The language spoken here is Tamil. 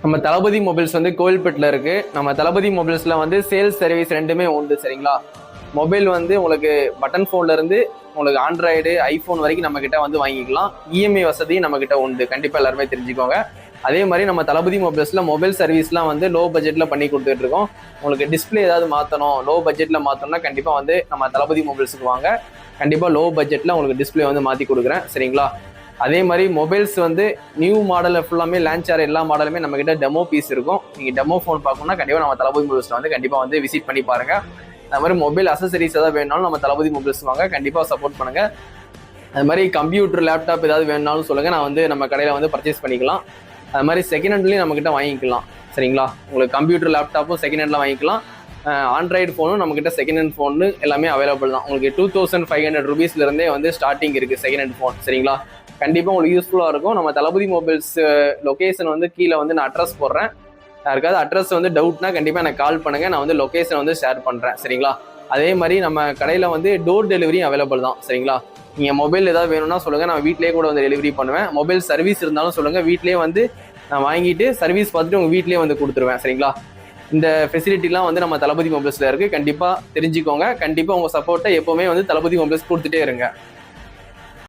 நம்ம தளபதி மொபைல்ஸ் வந்து கோவில்பேட்டில் இருக்கு. நம்ம தளபதி மொபைல்ஸ்ல வந்து சேல்ஸ் சர்வீஸ் ரெண்டுமே உண்டு. சரிங்களா? மொபைல் வந்து உங்களுக்கு பட்டன் ஃபோன்ல இருந்து உங்களுக்கு ஆண்ட்ராய்டு ஐபோன் வரைக்கும் நம்ம கிட்ட வந்து வாங்கிக்கலாம். இஎம்ஐ வசதியும் நம்ம கிட்ட உண்டு. கண்டிப்பா எல்லாருமே தெரிஞ்சுக்கோங்க. அதே மாதிரி நம்ம தளபதி மொபைல்ஸ்ல மொபைல் சர்வீஸ்லாம் வந்து லோ பட்ஜெட்ல பண்ணி கொடுத்துட்டு இருக்கோம். உங்களுக்கு டிஸ்பிளே ஏதாவது மாற்றணும், லோ பட்ஜெட்ல மாற்றணும்னா கண்டிப்பா வந்து நம்ம தளபதி மொபைல்ஸுக்கு வாங்க. கண்டிப்பா லோ பட்ஜெட்ல உங்களுக்கு டிஸ்பிளே வந்து மாற்றி கொடுக்குறேன். சரிங்களா? அதே மாதிரி மொபைல்ஸ் வந்து நியூ மாடல் ஃபுல்லாமே லான்ச் ஆகிற எல்லா மாடலுமே நம்ம கிட்ட டெமோ பீஸ் இருக்கும். நீங்கள் டெமோ ஃபோன் பார்க்கணும்னா கண்டிப்பாக நம்ம தளபதி மொபைல்ஸில் வந்து கண்டிப்பாக வந்து விசிட் பண்ணி பாருங்க. அது மாதிரி மொபைல் அசசரிஸ் ஏதாவது வேணும்னாலும் நம்ம தளபதி மொபைல்ஸ் வாங்க, கண்டிப்பாக சப்போர்ட் பண்ணுங்க. அது மாதிரி கம்ப்யூட்டர் லேப்டாப் ஏதாவது வேணும்னாலும் சொல்லுங்க, நான் வந்து நம்ம கடையில் வந்து பர்ச்சேஸ் பண்ணிக்கலாம். அது மாதிரி செகண்ட் ஹேண்ட்லேயும் நம்ம கிட்ட வாங்கிக்கலாம். சரிங்களா? உங்களுக்கு கம்ப்யூட்டர் லேப்டாப்பும் செகண்ட் ஹேண்டில் வாங்கிக்கலாம். ஆண்ட்ராய்டு ஃபோனும் நம்மக்கிட்ட செகண்ட் ஹேண்ட் ஃபோனு எல்லாமே அவைலபிள் தான். உங்களுக்கு 2500 ரூபீஸ்லேருந்தே வந்து ஸ்டார்டிங் இருக்குது செகண்ட் ஹேண்ட் ஃபோன். சரிங்களா? கண்டிப்பாக உங்களுக்கு யூஸ்ஃபுல்லாக இருக்கும். நம்ம தளபதி மொபைல்ஸ் லொக்கேஷன் வந்து கீழே வந்து நான் அட்ரஸ் போடுறேன். யாருக்காவது அட்ரஸ் வந்து டவுட்னா கண்டிப்பாக எனக்கு கால் பண்ணுங்கள். நான் வந்து லொக்கேஷன் வந்து ஷேர் பண்ணுறேன். சரிங்களா? அதே மாதிரி நம்ம கடையில் வந்து டோர் டெலிவரியும் அவைலபிள் தான். சரிங்களா? நீங்கள் மொபைல் ஏதாவது வேணும்னா சொல்லுங்கள், நான் வீட்டிலேயே கூட வந்து டெலிவரி பண்ணுவேன். மொபைல் சர்வீஸ் இருந்தாலும் சொல்லுங்கள், வீட்டிலேயே வந்து நான் வாங்கிட்டு சர்வீஸ் பார்த்துட்டு உங்கள் வீட்டிலேயே வந்து கொடுத்துருவேன். சரிங்களா? இந்த ஃபெசிலிட்டிலாம் வந்து நம்ம தளபதி மொபைல்ஸில் இருக்குது. கண்டிப்பாக தெரிஞ்சுக்கோங்க. கண்டிப்பாக உங்கள் சப்போர்ட்டை எப்போவுமே வந்து தளபதி மொபைல்ஸ் கொடுத்துட்டே இருங்க.